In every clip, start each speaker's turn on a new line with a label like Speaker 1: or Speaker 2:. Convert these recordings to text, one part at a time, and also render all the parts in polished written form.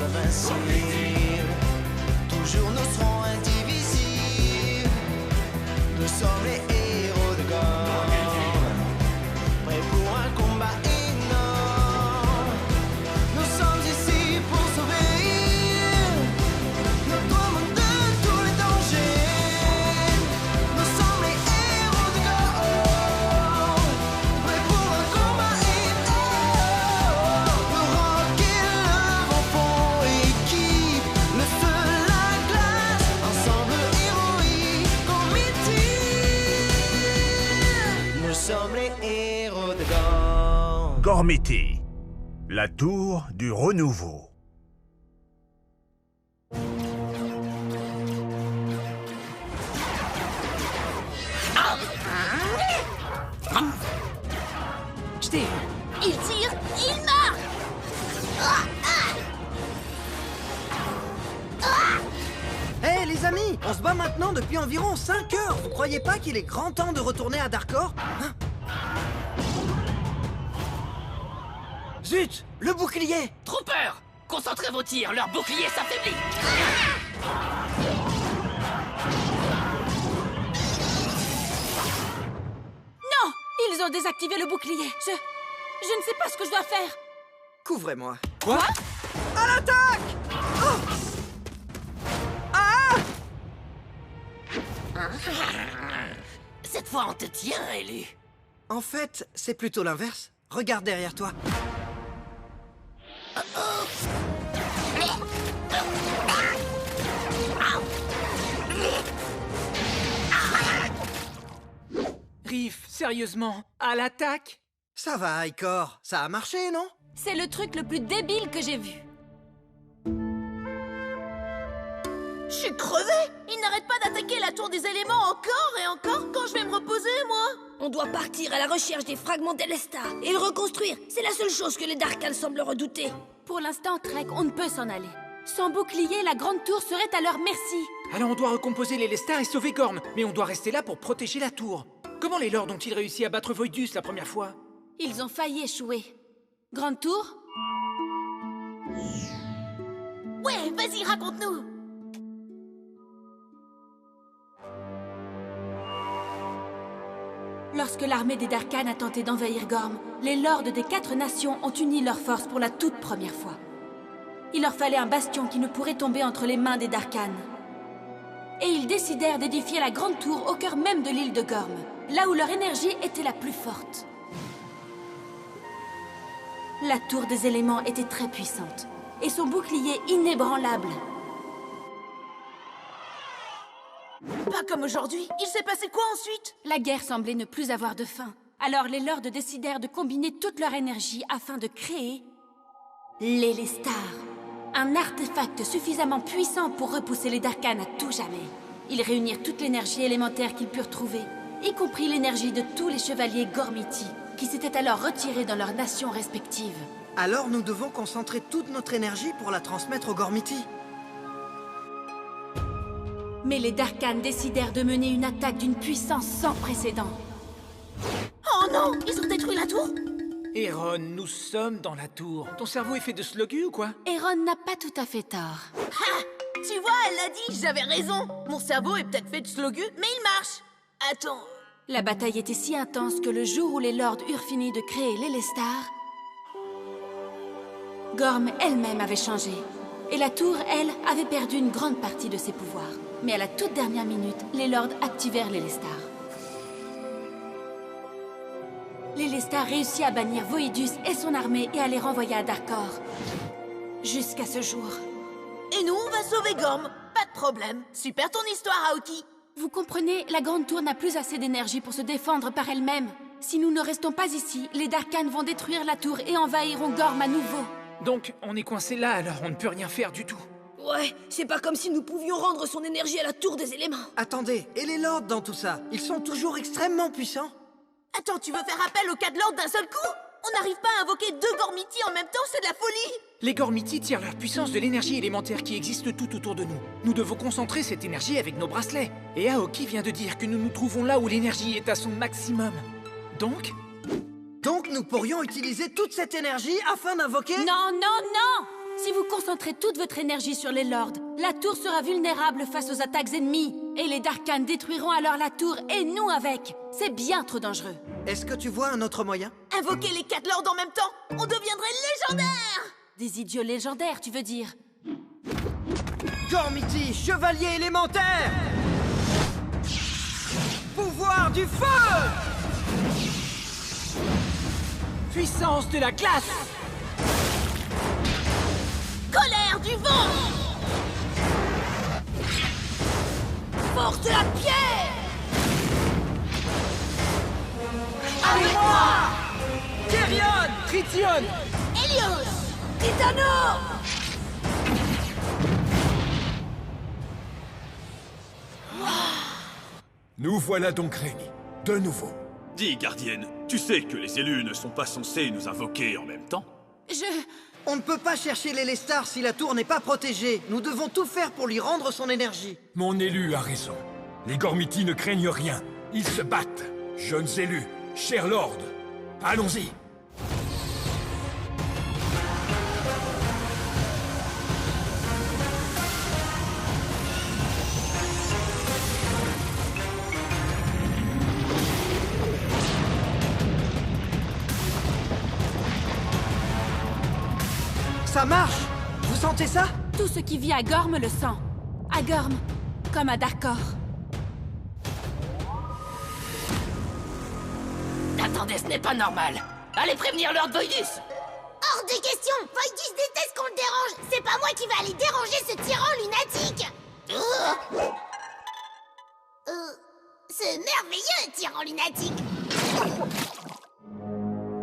Speaker 1: invincibles. Toujours nous serons indivisibles. Nous sommes les héros de Gorm, prêts pour un combat énorme. Nous sommes ici pour sauver notre monde de tous les dangers. Nous sommes les héros de Gorm, prêts pour un combat énorme. Le rock et le vent font équipe, le feu, la glace, ensemble héroïque, Gormity. Nous sommes les héros de Gorm.
Speaker 2: Gormity, la tour du renouveau.
Speaker 3: Je t'ai vu.
Speaker 4: Il tire, il marque.
Speaker 5: Hé les amis, on se bat maintenant depuis environ 5 heures. Vous croyez pas qu'il est grand temps de retourner à Darkor, hein? Zut, le bouclier!
Speaker 3: Trop peur. Concentrez vos tirs, leur bouclier s'affaiblit.
Speaker 4: Non, ils ont désactivé le bouclier. Je ne sais pas ce que je dois faire.
Speaker 5: Couvrez-moi.
Speaker 3: Quoi?
Speaker 5: À l'attaque! Oh! Ah!
Speaker 3: Cette fois, on te tient, élu.
Speaker 5: En fait, c'est plutôt l'inverse. Regarde derrière toi.
Speaker 3: Riff, sérieusement, à l'attaque?
Speaker 5: Ça va, Icor. Ça a marché, non?
Speaker 4: C'est le truc le plus débile que j'ai vu. Je suis crevée. Ils n'arrêtent pas d'attaquer la tour des éléments encore et encore. Quand je vais me reposer, moi?
Speaker 6: On doit partir à la recherche des fragments d'Elestar et le reconstruire. C'est la seule chose que les Darkans semblent redouter.
Speaker 4: Pour l'instant, Trek, on ne peut s'en aller. Sans bouclier, la grande tour serait à leur merci.
Speaker 3: Alors on doit recomposer les Lestar et sauver Gorm. Mais on doit rester là pour protéger la tour. Comment les lords ont-ils réussi à battre Voidus la première fois?
Speaker 4: Ils ont failli échouer. Grande tour?
Speaker 6: Ouais, vas-y, raconte-nous.
Speaker 4: Lorsque l'armée des Darkans a tenté d'envahir Gorm, les lords des 4 nations ont uni leurs forces pour la toute première fois. Il leur fallait un bastion qui ne pourrait tomber entre les mains des Darkans. Et ils décidèrent d'édifier la grande tour au cœur même de l'île de Gorm, là où leur énergie était la plus forte. La tour des éléments était très puissante, et son bouclier inébranlable.
Speaker 6: Pas comme aujourd'hui. Il s'est passé quoi ensuite?
Speaker 4: La guerre semblait ne plus avoir de fin. Alors les lords décidèrent de combiner toute leur énergie afin de créer l'Elestar. Un artefact suffisamment puissant pour repousser les Darkans à tout jamais. Ils réunirent toute l'énergie élémentaire qu'ils purent trouver, y compris l'énergie de tous les chevaliers Gormity, qui s'étaient alors retirés dans leurs nations respectives.
Speaker 5: Alors nous devons concentrer toute notre énergie pour la transmettre au Gormity.
Speaker 4: Mais les Darkans décidèrent de mener une attaque d'une puissance sans précédent.
Speaker 6: Oh non, ils ont détruit la tour?
Speaker 3: Eron, nous sommes dans la tour. Ton cerveau est fait de slogu ou quoi?
Speaker 4: Eron n'a pas tout à fait tort.
Speaker 6: Ha! Tu vois, elle l'a dit, j'avais raison. Mon cerveau est peut-être fait de slogu, mais il marche. Attends.
Speaker 4: La bataille était si intense que le jour où les lords eurent fini de créer l'Elestar, Gorm elle-même avait changé. Et la tour, elle, avait perdu une grande partie de ses pouvoirs. Mais à la toute dernière minute, les lords activèrent l'Elestar. L'Elestar réussit à bannir Voidus et son armée et à les renvoyer à Darkor. Jusqu'à ce jour.
Speaker 6: Et nous, on va sauver Gorm. Pas de problème. Super ton histoire, Aoki.
Speaker 4: Vous comprenez, la grande tour n'a plus assez d'énergie pour se défendre par elle-même. Si nous ne restons pas ici, les Darkans vont détruire la tour et envahiront Gorm à nouveau.
Speaker 3: Donc, on est coincé là, alors on ne peut rien faire du tout.
Speaker 6: Ouais, c'est pas comme si nous pouvions rendre son énergie à la tour des éléments.
Speaker 5: Attendez, et les lords dans tout ça? Ils sont toujours extrêmement puissants.
Speaker 6: Attends, tu veux faire appel aux 4 lords d'un seul coup? On n'arrive pas à invoquer 2 Gormity en même temps, c'est de la folie!
Speaker 3: Les Gormity tirent leur puissance de l'énergie élémentaire qui existe tout autour de nous. Nous devons concentrer cette énergie avec nos bracelets. Et Aoki vient de dire que nous nous trouvons là où l'énergie est à son maximum. Donc
Speaker 5: nous pourrions utiliser toute cette énergie afin d'invoquer...
Speaker 4: Non, non, non! Si vous concentrez toute votre énergie sur les lords, la tour sera vulnérable face aux attaques ennemies. Et les Darkans détruiront alors la tour et nous avec. C'est bien trop dangereux.
Speaker 5: Est-ce que tu vois un autre moyen?
Speaker 6: Invoquer les 4 lords en même temps, on deviendrait légendaire!
Speaker 4: Des idiots légendaires, tu veux dire?
Speaker 5: Gormiti, chevalier élémentaire! Pouvoir du feu!
Speaker 3: Puissance de la glace!
Speaker 6: Colère du vent! Force de la pierre!
Speaker 5: Avec moi! Therion!
Speaker 3: Tritium!
Speaker 6: Helios! Titano!
Speaker 7: Nous voilà donc réunis, de nouveau.
Speaker 8: Dis, gardienne, tu sais que les élus ne sont pas censés nous invoquer en même temps?
Speaker 5: On ne peut pas chercher les Lestar si la tour n'est pas protégée. Nous devons tout faire pour lui rendre son énergie.
Speaker 7: Mon élu a raison. Les Gormiti ne craignent rien. Ils se battent. Jeunes élus, chers lords, allons-y.
Speaker 5: Ça marche! Vous sentez ça?
Speaker 4: Tout ce qui vit à Gorm le sent. À Gorm, comme à Darkor.
Speaker 6: Attendez, ce n'est pas normal. Allez prévenir Lord Voidus!
Speaker 9: Hors de question! Voidus déteste qu'on le dérange! C'est pas moi qui vais aller déranger ce tyran lunatique! Ce merveilleux tyran lunatique!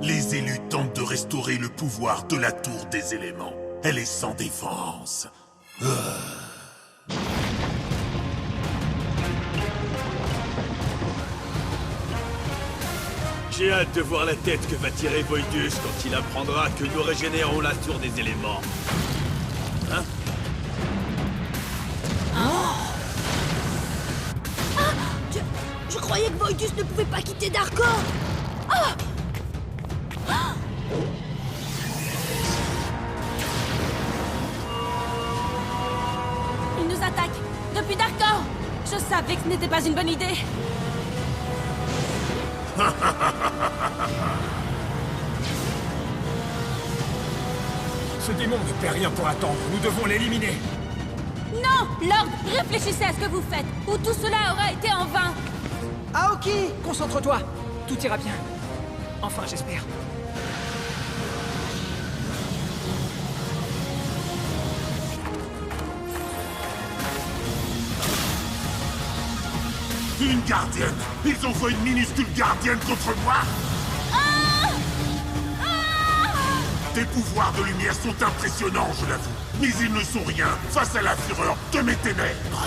Speaker 10: Les élus tentent de restaurer le pouvoir de la tour des éléments. Elle est sans défense.
Speaker 8: J'ai hâte de voir la tête que va tirer Voidus quand il apprendra que nous régénérons la tour des éléments. Hein?
Speaker 6: Je croyais que Voidus ne pouvait pas quitter Darkor!
Speaker 4: Il nous attaque depuis Darkor. Je savais que ce n'était pas une bonne idée.
Speaker 7: Ce démon ne fait rien pour attendre. Nous devons l'éliminer.
Speaker 4: Non, Lord, réfléchissez à ce que vous faites, ou tout cela aura été en vain.
Speaker 5: Aoki!
Speaker 3: Concentre-toi! Tout ira bien. Enfin, j'espère.
Speaker 10: Une gardienne! Ils envoient une minuscule gardienne contre moi! Tes pouvoirs de lumière sont impressionnants, je l'avoue. Mais ils ne sont rien face à la fureur de mes ténèbres.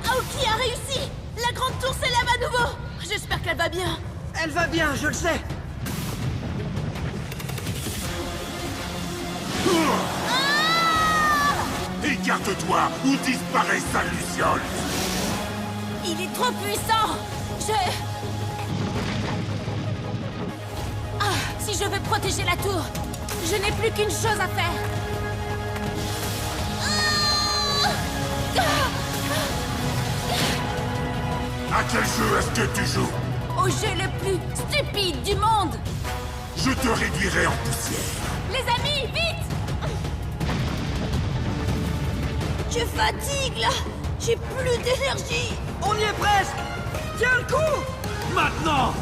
Speaker 6: Aoki a réussi! La grande tour s'élève à nouveau! J'espère qu'elle va bien.
Speaker 5: Elle va bien, je le sais!
Speaker 10: Écarte-toi ou disparaît, sale Luciole!
Speaker 4: Il est trop puissant. Si je veux protéger la tour, je n'ai plus qu'une chose à faire.
Speaker 10: À quel jeu est-ce que tu joues?
Speaker 4: Au jeu le plus stupide du monde.
Speaker 10: Je te réduirai en poussière.
Speaker 4: Les amis, vite!
Speaker 6: Je fatigue là! J'ai plus d'énergie!
Speaker 5: On y est presque! Tiens le coup!
Speaker 8: Maintenant!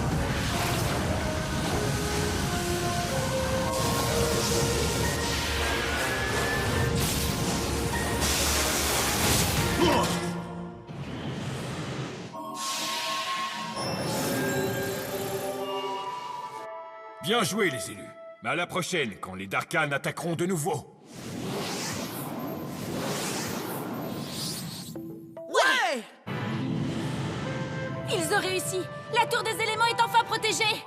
Speaker 7: Bien joué, les élus. Mais à la prochaine, quand les Darkans attaqueront de nouveau.
Speaker 5: Ouais!
Speaker 4: Ils ont réussi. La tour des éléments est enfin protégée.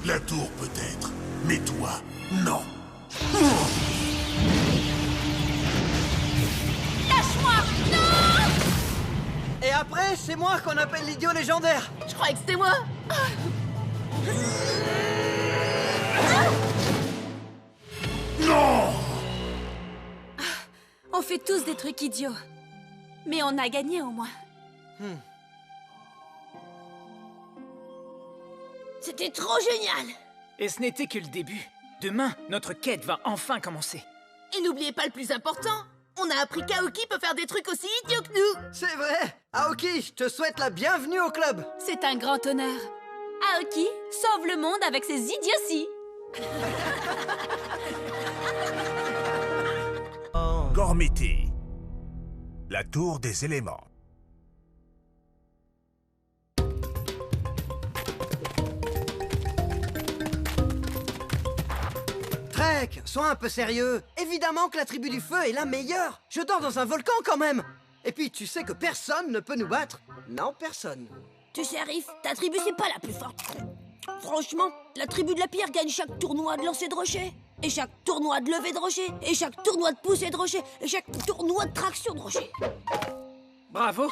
Speaker 10: La tour peut-être, mais toi, non.
Speaker 4: Lâche-moi! Non!
Speaker 5: c'est moi qu'on appelle l'idiot légendaire.
Speaker 6: Je croyais que c'était moi.
Speaker 10: Non!
Speaker 4: On fait tous des trucs idiots. Mais on a gagné au moins.
Speaker 6: C'était trop génial.
Speaker 3: Et ce n'était que le début. Demain, notre quête va enfin commencer.
Speaker 6: Et n'oubliez pas le plus important. On a appris qu'Aoki peut faire des trucs aussi idiots que nous.
Speaker 5: C'est vrai. Aoki, je te souhaite la bienvenue au club.
Speaker 4: C'est un grand honneur. Aoki sauve le monde avec ses idioties.
Speaker 2: Gormiti. La tour des éléments.
Speaker 5: Trek, sois un peu sérieux. Évidemment que la tribu du feu est la meilleure. Je dors dans un volcan quand même. Et puis tu sais que personne ne peut nous battre. Non, personne.
Speaker 11: Tu sais, Arif, ta tribu, c'est pas la plus forte. Franchement, la tribu de la pierre gagne chaque tournoi de lancer de rocher. Et chaque tournoi de lever de rocher. Et chaque tournoi de pousser de rocher. Et chaque tournoi de traction de rocher.
Speaker 3: Bravo!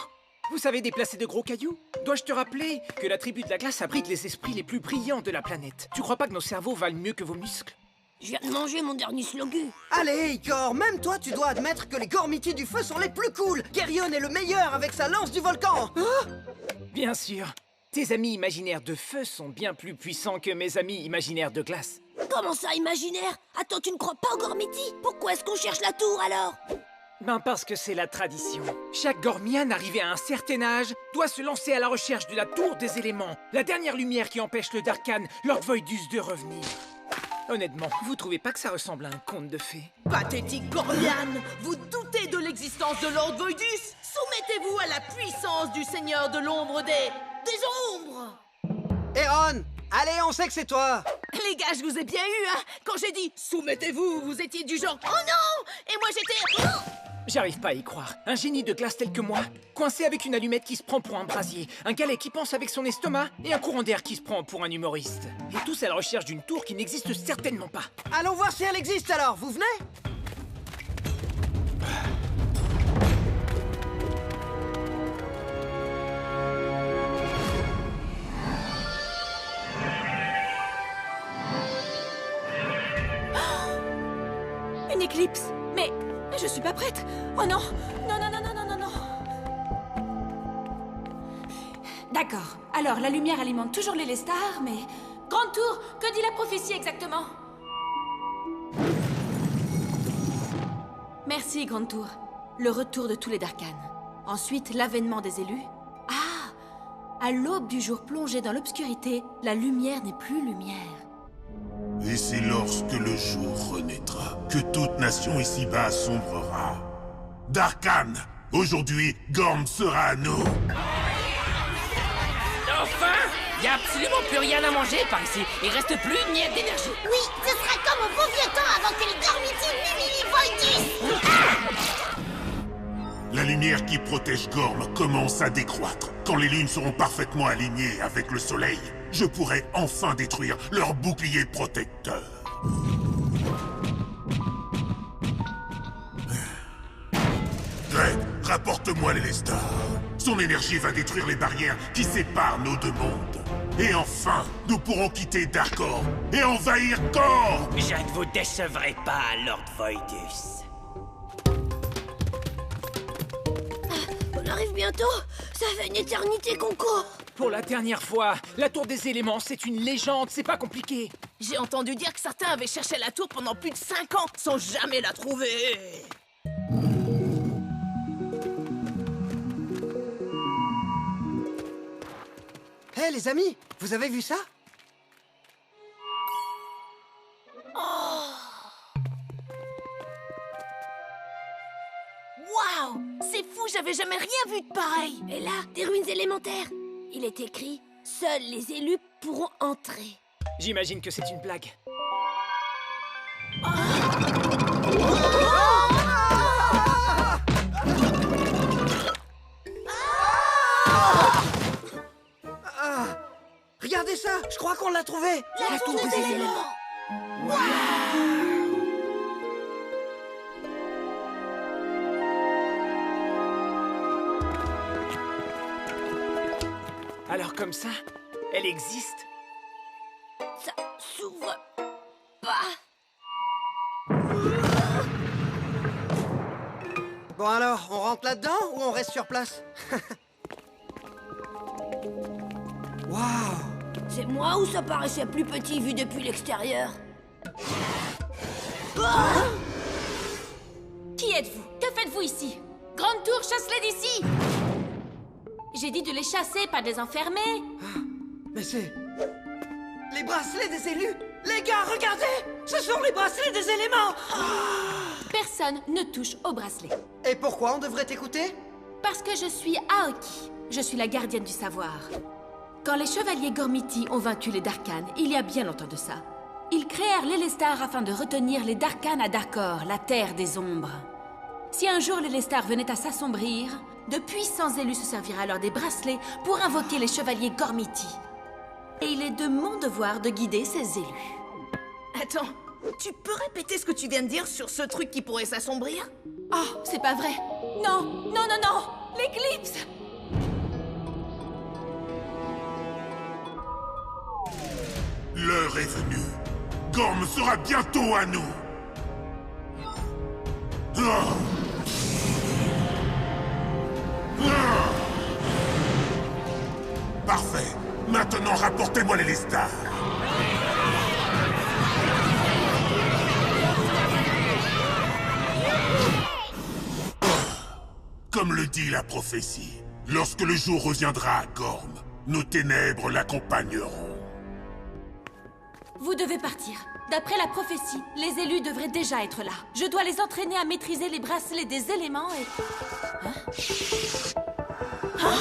Speaker 3: Vous savez déplacer de gros cailloux? Dois-je te rappeler que la tribu de la glace abrite les esprits les plus brillants de la planète? Tu crois pas que nos cerveaux valent mieux que vos muscles?
Speaker 11: Je viens de manger mon dernier slogu.
Speaker 5: Allez, Igor, même toi, tu dois admettre que les Gormiti du feu sont les plus cool. Geryon est le meilleur avec sa lance du volcan.
Speaker 3: Bien sûr. Tes amis imaginaires de feu sont bien plus puissants que mes amis imaginaires de glace.
Speaker 11: Comment ça, imaginaire? Attends, tu ne crois pas aux Gormiti? Pourquoi est-ce qu'on cherche la tour, alors?
Speaker 3: Ben parce que c'est la tradition. Chaque Gormian arrivé à un certain âge doit se lancer à la recherche de la tour des éléments, la dernière lumière qui empêche le Darkhan, Lord Voidus, de revenir. Honnêtement, vous trouvez pas que ça ressemble à un conte de fées?
Speaker 6: Pathétique Gormian, vous doutez de l'existence de Lord Voidus? Soumettez-vous à la puissance du Seigneur de l'ombre des ombres.
Speaker 5: Eron, allez, on sait que c'est toi.
Speaker 6: Les gars, je vous ai bien eu, hein. Quand j'ai dit soumettez-vous, vous étiez du genre oh non. Et moi j'étais
Speaker 3: J'arrive pas à y croire. Un génie de glace tel que moi, coincé avec une allumette qui se prend pour un brasier, un galet qui pense avec son estomac et un courant d'air qui se prend pour un humoriste. Et tous à la recherche d'une tour qui n'existe certainement pas.
Speaker 5: Allons voir si elle existe alors, vous venez?
Speaker 4: Une éclipse. Mais je suis pas prête. Oh non. Non, non, non, non, non, non, non. D'accord. Alors, la lumière alimente toujours les stars, mais... Grande tour, que dit la prophétie exactement? Merci, Grande tour. Le retour de tous les Darkhan. Ensuite, l'avènement des élus. Ah! À l'aube du jour plongé dans l'obscurité, la lumière n'est plus lumière.
Speaker 10: Et c'est lorsque le jour renaîtra que toute nation ici-bas sombrera. Darkhan, aujourd'hui, Gorm sera à nous.
Speaker 12: Enfin! Y a absolument plus rien à manger par ici. Il reste plus une miette d'énergie.
Speaker 9: Oui, ce sera comme au bon vieux temps avant que les Gormiti m'humilient Voidus.
Speaker 10: La lumière qui protège Gorm commence à décroître. Quand les lunes seront parfaitement alignées avec le soleil, je pourrai enfin détruire leur bouclier protecteur. Dredd, rapporte-moi l'Elestar. Son énergie va détruire les barrières qui séparent nos deux mondes. Et enfin, nous pourrons quitter Darkor et envahir Kor.
Speaker 12: Je ne vous décevrai pas, Lord Voidus.
Speaker 11: On arrive bientôt. Ça fait une éternité qu'on court.
Speaker 3: Pour la dernière fois, la tour des éléments, c'est une légende, c'est pas compliqué.
Speaker 6: J'ai entendu dire que certains avaient cherché la tour pendant plus de 5 ans sans jamais la trouver.
Speaker 5: Hé, les amis, vous avez vu ça?
Speaker 6: Waouh! C'est fou, j'avais jamais rien vu de pareil.
Speaker 11: Et là, des ruines élémentaires. Il est écrit « Seuls les élus pourront entrer ».
Speaker 3: J'imagine que c'est une blague.
Speaker 5: Regardez ça, je crois qu'on l'a trouvé.
Speaker 11: La tour des éléments.
Speaker 3: Alors comme ça, elle existe?
Speaker 11: Ça s'ouvre pas.
Speaker 5: Bon alors, on rentre là-dedans ou on reste sur place? Waouh!
Speaker 11: C'est moi ou ça paraissait plus petit vu depuis l'extérieur? Ah!
Speaker 4: Qui êtes-vous? Que faites-vous ici? Grande Tour, chasse-les d'ici! J'ai dit de les chasser, pas de les enfermer.
Speaker 5: Mais c'est... les bracelets des élus! Les gars, regardez! Ce sont les bracelets des éléments!
Speaker 4: Personne ne touche au bracelet.
Speaker 5: Et pourquoi on devrait t'écouter?
Speaker 4: Parce que je suis Aoki. Je suis la gardienne du savoir. Quand les chevaliers Gormiti ont vaincu les Darkhan, il y a bien longtemps de ça, ils créèrent l'Elestar afin de retenir les Darkhan à Darkor, la terre des ombres. Si un jour l'Elestar venait à s'assombrir, de puissants élus se serviraient alors des bracelets pour invoquer les chevaliers Gormiti. Et il est de mon devoir de guider ces élus.
Speaker 6: Attends, tu peux répéter ce que tu viens de dire sur ce truc qui pourrait s'assombrir?
Speaker 4: Oh, c'est pas vrai. Non, non, non, non! L'éclipse!
Speaker 10: L'heure est venue. Gorm sera bientôt à nous. Ah. Ah. Parfait. Maintenant, rapportez-moi les Lestar. Comme le dit la prophétie, lorsque le jour reviendra à Gorm, nos ténèbres l'accompagneront.
Speaker 4: Vous devez partir. D'après la prophétie, les élus devraient déjà être là. Je dois les entraîner à maîtriser les bracelets des éléments et... Hein? Hein?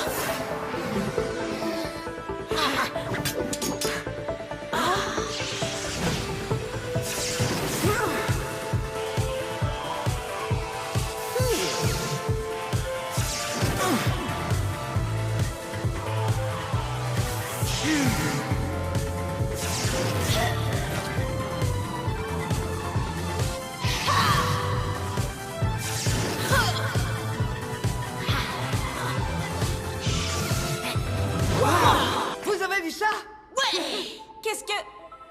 Speaker 5: Vous avez vu ça?
Speaker 4: Ouais! Qu'est-ce que...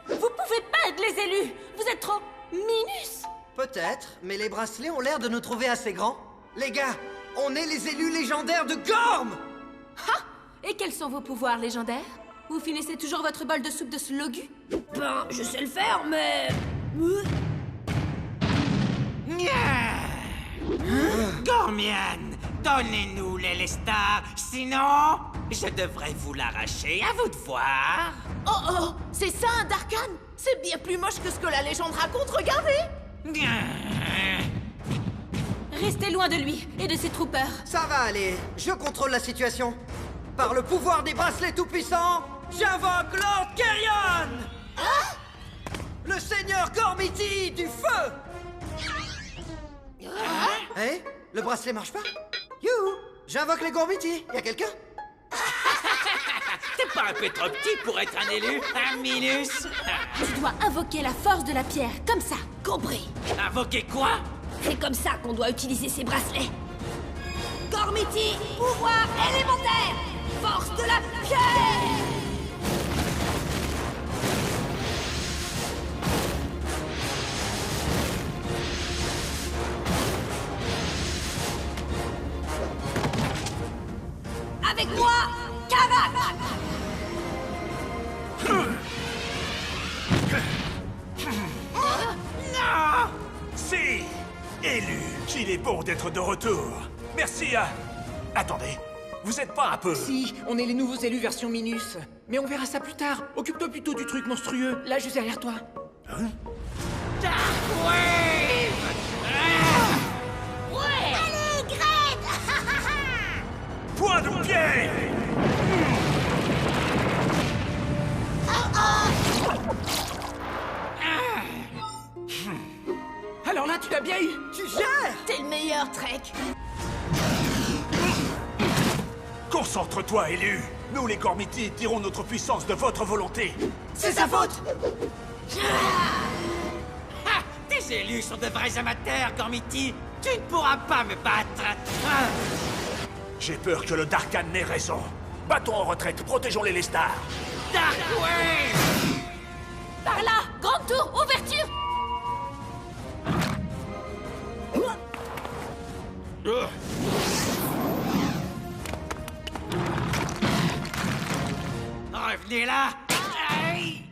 Speaker 4: Vous pouvez pas être les élus! Vous êtes trop... minus!
Speaker 5: Peut-être, mais les bracelets ont l'air de nous trouver assez grands. Les gars, on est les élus légendaires de Gorm!
Speaker 4: Ha! Et quels sont vos pouvoirs légendaires? Vous finissez toujours votre bol de soupe de slogu?
Speaker 11: Ben, je sais le faire, mais...
Speaker 12: Gormian, donnez-nous l'Elestar, sinon je devrais vous l'arracher, à vous de voir.
Speaker 6: Oh oh, c'est ça un Darkhan? C'est bien plus moche que ce que la légende raconte, regardez!
Speaker 4: Restez loin de lui et de ses troopers.
Speaker 5: Ça va aller, je contrôle la situation. Par le pouvoir des bracelets tout-puissants, j'invoque Lord Kerion!
Speaker 6: Hein?
Speaker 5: Le seigneur Gormiti du feu! Eh? Le bracelet marche pas? Youhou! J'invoque les Gormiti, y'a quelqu'un?
Speaker 12: T'es pas un peu trop petit pour être un élu, un minus?
Speaker 4: Tu dois invoquer la force de la pierre, comme ça.
Speaker 11: Compris.
Speaker 12: Invoquer quoi?
Speaker 11: C'est comme ça qu'on doit utiliser ces bracelets. Gormiti, pouvoir élémentaire, force de la pierre! Avec moi, Kavak!
Speaker 2: Non! Si! Élu, qu'il est bon d'être de retour. Merci à... Attendez, vous êtes pas un peu...
Speaker 3: Si, on est les nouveaux élus version minus. Mais on verra ça plus tard. Occupe-toi plutôt du truc monstrueux, là juste derrière toi.
Speaker 2: Hein?
Speaker 9: Ouais! Allez, Greg!
Speaker 2: Point de pied!
Speaker 3: Alors là, tu l'as bien eu.
Speaker 5: Tu gères!
Speaker 6: T'es le meilleur, Trek!
Speaker 2: Concentre-toi, élu. Nous, les Gormiti, tirons notre puissance de votre volonté.
Speaker 5: C'est sa faute!
Speaker 12: Ah, tes élus sont de vrais amateurs, Gormiti. Tu ne pourras pas me battre.
Speaker 2: J'ai peur que le Darkhan n'ait raison. Battons en retraite, protégeons les Lestar.
Speaker 12: Darkwave!
Speaker 4: Par là! Grande tour, ouverture!
Speaker 12: Revenez là! Aïe!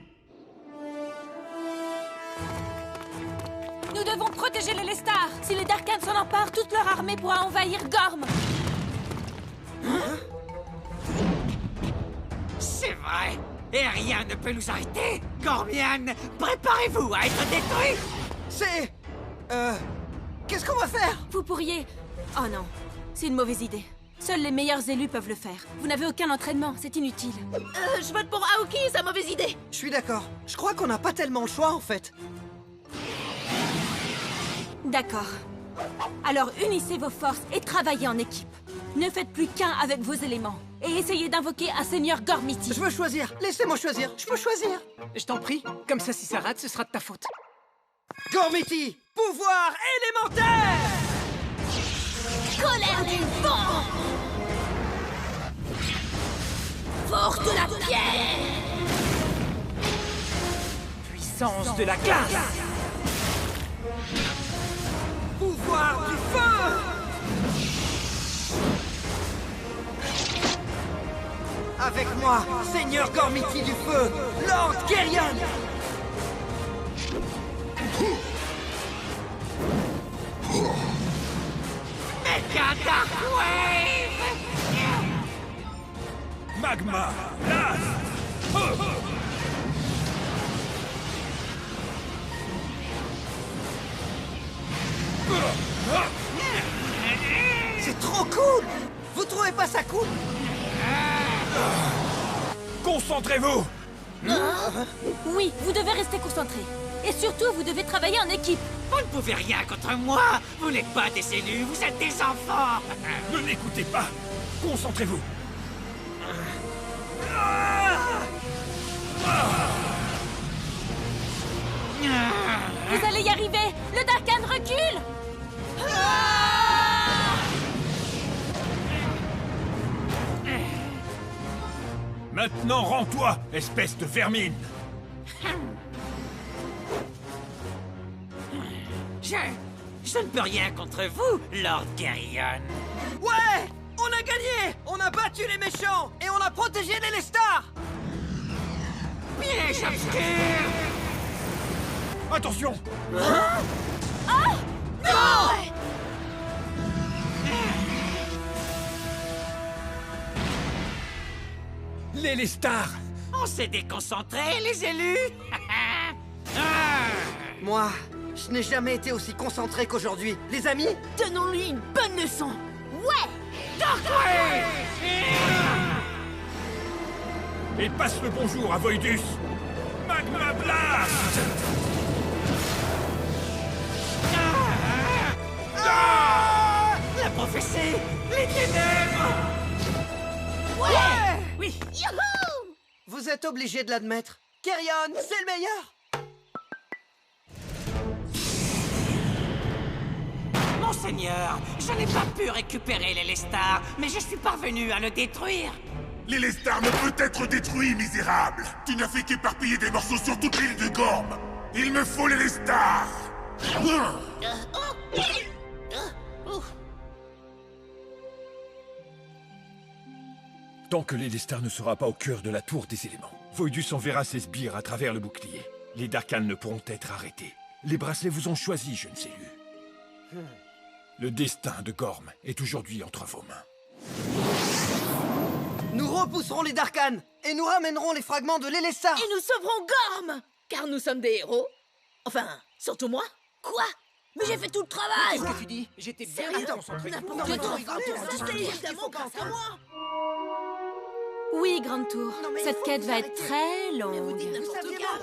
Speaker 4: Nous devons protéger les Lestar! Si les Darkans s'en emparent, toute leur armée pourra envahir Gorm!
Speaker 12: C'est vrai! Et rien ne peut nous arrêter! Gormian, préparez-vous à être détruit!
Speaker 5: C'est... Qu'est-ce qu'on va faire?
Speaker 4: Vous pourriez... Oh non, c'est une mauvaise idée. Seuls les meilleurs élus peuvent le faire. Vous n'avez aucun entraînement, c'est inutile.
Speaker 6: Je vote pour Aoki, sa mauvaise idée.
Speaker 5: Je suis d'accord. Je crois qu'on n'a pas tellement le choix, en fait.
Speaker 4: D'accord. Alors unissez vos forces et travaillez en équipe. Ne faites plus qu'un avec vos éléments. Et essayez d'invoquer un seigneur Gormiti.
Speaker 5: Je veux choisir. Laissez-moi choisir. Je peux choisir.
Speaker 3: Je t'en prie, comme ça si ça rate, ce sera de ta faute.
Speaker 5: Gormiti, pouvoir élémentaire!
Speaker 11: Colère du vent! Force de la pierre!
Speaker 3: Puissance de la glace!
Speaker 5: Pouvoir du feu! Avec moi, Seigneur Gormiti du feu, Lord Geryon!
Speaker 12: Méga Darkwave!
Speaker 7: Magma! Glace!
Speaker 5: C'est trop cool! Vous trouvez pas ça cool?
Speaker 7: Concentrez-vous!
Speaker 4: Oui, vous devez rester concentrés. Et surtout, vous devez travailler en équipe.
Speaker 12: Vous ne pouvez rien contre moi! Vous n'êtes pas des élus, vous êtes des enfants!
Speaker 7: Ne l'écoutez pas! Concentrez-vous!
Speaker 4: Vous allez y arriver. Le Darkan recule.
Speaker 7: Maintenant, rends-toi, espèce de vermine!
Speaker 12: Je ne peux rien contre vous, Lord Geryon.
Speaker 5: Ouais! On a gagné! On a battu les méchants! Et on a protégé les Lestar!
Speaker 12: Piège obscur!
Speaker 7: Attention! Les Lestar!
Speaker 12: On s'est déconcentrés, les élus!
Speaker 5: Moi, je n'ai jamais été aussi concentré qu'aujourd'hui. Les amis,
Speaker 6: Donnons-lui une bonne leçon.
Speaker 9: Ouais!
Speaker 7: Et passe le bonjour à Voidus! Magma Blast!
Speaker 12: La prophétie! Les ténèbres!
Speaker 5: Ouais!
Speaker 12: Oui!
Speaker 9: Youhou!
Speaker 5: vous êtes obligé de l'admettre. Geryon, c'est le meilleur!
Speaker 12: Monseigneur, je n'ai pas pu récupérer les Lestar, mais je suis parvenu à le détruire.
Speaker 10: Les Lestar ne peut être détruit, misérable. Tu n'as fait qu'éparpiller des morceaux sur toute l'île de Gorm. Il me faut les Lestar.
Speaker 7: Tant que l'Élestar ne sera pas au cœur de la tour des éléments, Voidus enverra ses sbires à travers le bouclier. Les Darkans ne pourront être arrêtés. Les bracelets vous ont choisi, jeunes élus. Le destin de Gorm est aujourd'hui entre vos mains.
Speaker 5: Nous repousserons les Darkans et nous ramènerons les fragments de l'Élestar.
Speaker 6: Et nous sauverons Gorm! Car nous sommes des héros. Enfin, surtout moi.
Speaker 11: Quoi? Mais j'ai fait tout le travail!
Speaker 3: Qu'est-ce que tu dis? J'étais bien
Speaker 6: Sérieux?
Speaker 3: concentré.
Speaker 6: N'importe
Speaker 5: mais
Speaker 6: quoi.
Speaker 5: attends,
Speaker 6: C'est évidemment grâce à moi.
Speaker 4: Oui, Grande Tour.
Speaker 5: Non, mais il
Speaker 4: Cette
Speaker 5: faut
Speaker 4: quête
Speaker 5: vous
Speaker 4: va être
Speaker 5: arrêter.
Speaker 4: très
Speaker 6: Mais vous
Speaker 4: longue.
Speaker 6: dites n'importe quoi.